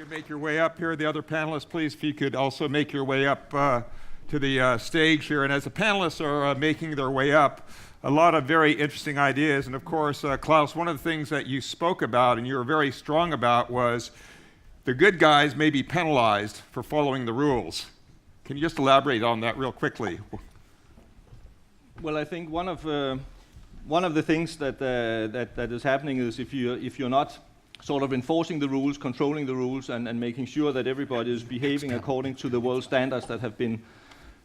could make your way up here. The other panelists, please, if you could also make your way up to the stage here. And as the panelists are making their way up, a lot of very interesting ideas. And of course, Klaus, one of the things that you spoke about and you were very strong about was the good guys may be penalized for following the rules. Can you just elaborate on that real quickly? Well, I think one of the things that is happening is if you're not sort of enforcing the rules, controlling the rules, and making sure that everybody is behaving according to the world standards that have been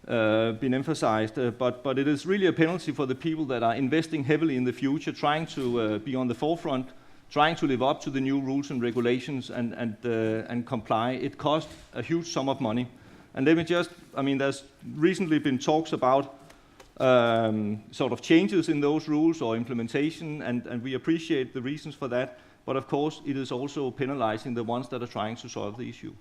emphasized. But it is really a penalty for the people that are investing heavily in the future, trying to be on the forefront, trying to live up to the new rules and regulations and comply. It costs a huge sum of money. And let me just, there's recently been talks about sort of changes in those rules or implementation, and we appreciate the reasons for that. But of course, it is also penalizing the ones that are trying to solve the issue.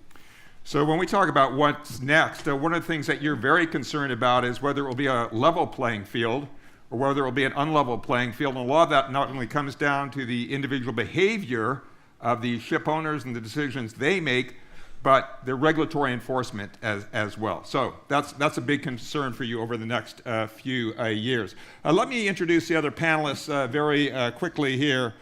So when we talk about what's next, one of the things that you're very concerned about is whether it will be a level playing field or whether it will be an unlevel playing field. And a lot of that not only comes down to the individual behavior of the ship owners and the decisions they make, but the regulatory enforcement as well. So that's a big concern for you over the next few years. Let me introduce the other panelists very quickly here.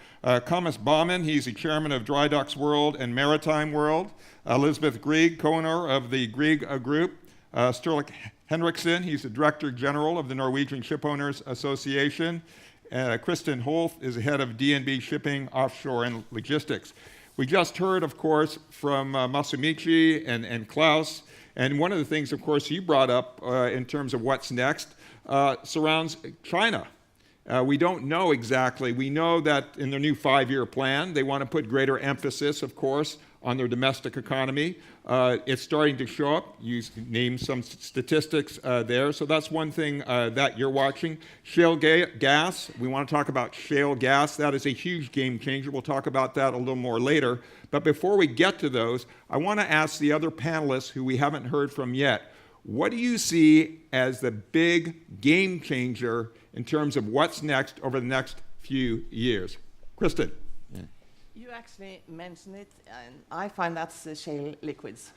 Thomas Baumann, he's the chairman of Dry Docks World and Maritime World. Elizabeth Grieg, co-owner of the Grieg Group. Sturla Henriksen, he's the director general of the Norwegian Shipowners Association. Kristen Holt is the head of DNB Shipping, Offshore and Logistics. We just heard, of course, from Masamichi and Klaus, and one of the things, of course, you brought up in terms of what's next surrounds China. We don't know exactly. We know that in their new 5-year plan, they want to put greater emphasis, of course, on their domestic economy. It's starting to show up. You named some statistics there. So that's one thing that you're watching. Shale gas. We want to talk about shale gas. That is a huge game changer. We'll talk about that a little more later. But before we get to those, I want to ask the other panelists who we haven't heard from yet, what do you see as the big game changer in terms of what's next over the next few years? Kristen. You actually mentioned it, and I find that's shale liquids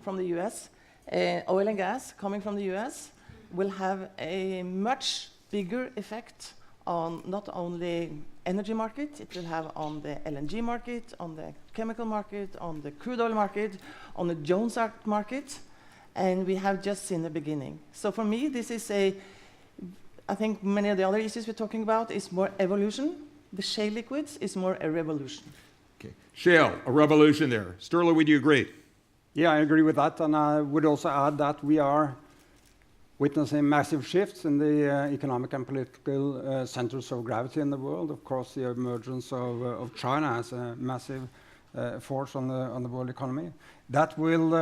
from the US. Oil and gas coming from the US will have a much bigger effect on not only energy market, it will have on the LNG market, on the chemical market, on the crude oil market, on the Jones Act market, and we have just seen the beginning. So for me, this is I think many of the other issues we're talking about is more evolution. The shale liquids is more a revolution. Okay. Shale, a revolution there. Sturla, would you agree? Yeah, I agree with that. And I would also add that we are witnessing massive shifts in the economic and political centers of gravity in the world. Of course, the emergence of China as a massive force on the world economy. That will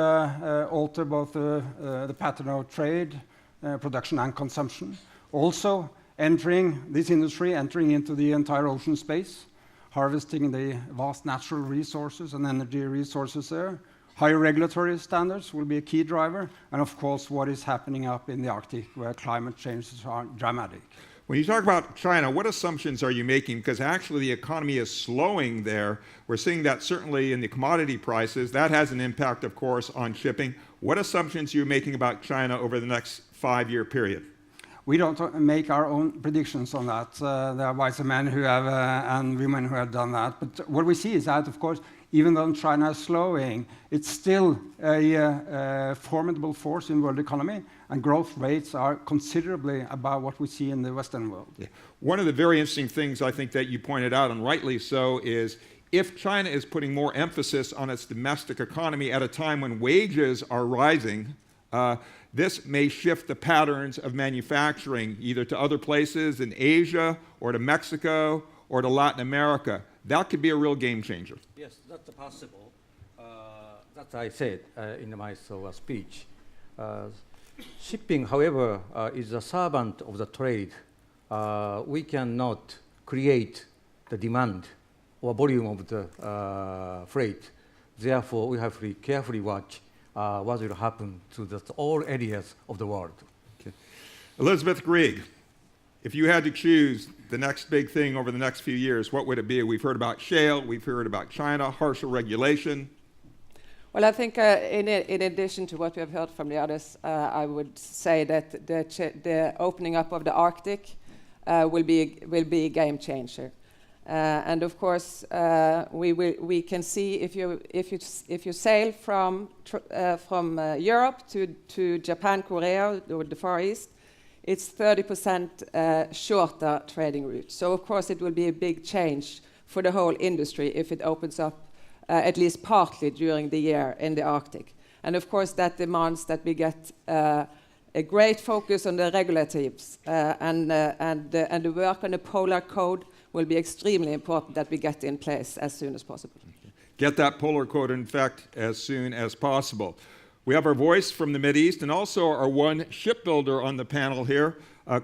alter both the pattern of trade, production and consumption. Also, this industry entering into the entire ocean space, harvesting the vast natural resources and energy resources there. Higher regulatory standards will be a key driver, and of course what is happening up in the Arctic where climate changes are dramatic. When you talk about China, what assumptions are you making? Because actually the economy is slowing there. We're seeing that certainly in the commodity prices. That has an impact, of course, on shipping. What assumptions are you making about China over the next 5-year period? We don't make our own predictions on that. There are wise men who have and women who have done that. But what we see is that, of course, even though China is slowing, it's still a formidable force in world economy, and growth rates are considerably above what we see in the Western world. Yeah. One of the very interesting things I think that you pointed out, and rightly so, is if China is putting more emphasis on its domestic economy at a time when wages are rising, this may shift the patterns of manufacturing either to other places in Asia or to Mexico or to Latin America. That could be a real game changer. Yes, that's possible. That I said in my speech. Shipping, however, is a servant of the trade. We cannot create the demand or volume of the freight. Therefore, we have to carefully watch what will happen to all areas of the world. Okay. Elizabeth Grieg, if you had to choose the next big thing over the next few years, what would it be? We've heard about shale, we've heard about China, harsher regulation. Well, I think in addition to what we have heard from the others, I would say that the opening up of the Arctic will be a game changer. And of course, we can see if you sail from Europe to Japan, Korea, or the Far East, it's 30% shorter trading route. So of course, it will be a big change for the whole industry if it opens up at least partly during the year in the Arctic. And of course, that demands that we get a great focus on the regulatives and the work on the polar code will be extremely important that we get in place as soon as possible. Get that polar code in effect as soon as possible. We have our voice from the Mideast and also our one shipbuilder on the panel here.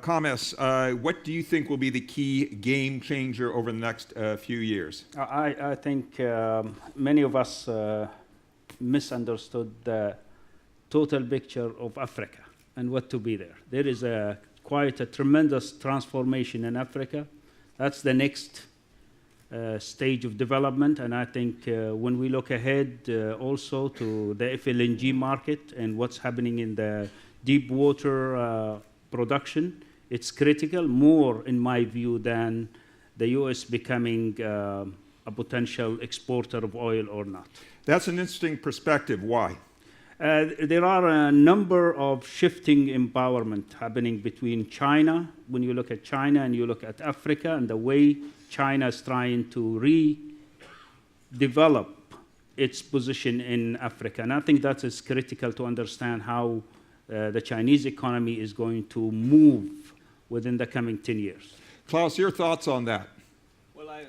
Kames, what do you think will be the key game changer over the next few years? I think many of us misunderstood the total picture of Africa and what to be there. There is quite a tremendous transformation in Africa. That's the next stage of development, and I think when we look ahead also to the FLNG market and what's happening in the deep water production, it's critical, more in my view than the US becoming a potential exporter of oil or not. That's an interesting perspective. Why? There are a number of shifting empowerment happening between China, when you look at China and you look at Africa, and the way China is trying to redevelop its position in Africa. And I think that is critical to understand how the Chinese economy is going to move within the coming 10 years. Klaus, your thoughts on that? Well, I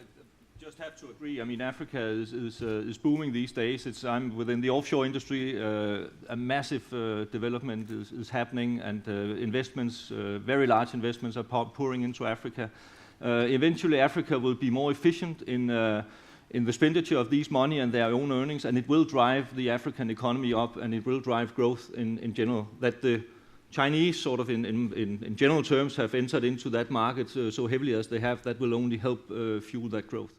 just have to agree. I mean, Africa is booming these days. I'm within the offshore industry. A massive development is happening, and investments, very large investments, are pouring into Africa. Eventually, Africa will be more efficient in the expenditure of these money and their own earnings, and it will drive the African economy up, and it will drive growth in general. That the Chinese, sort of in general terms, have entered into that market so heavily as they have, that will only help fuel that growth.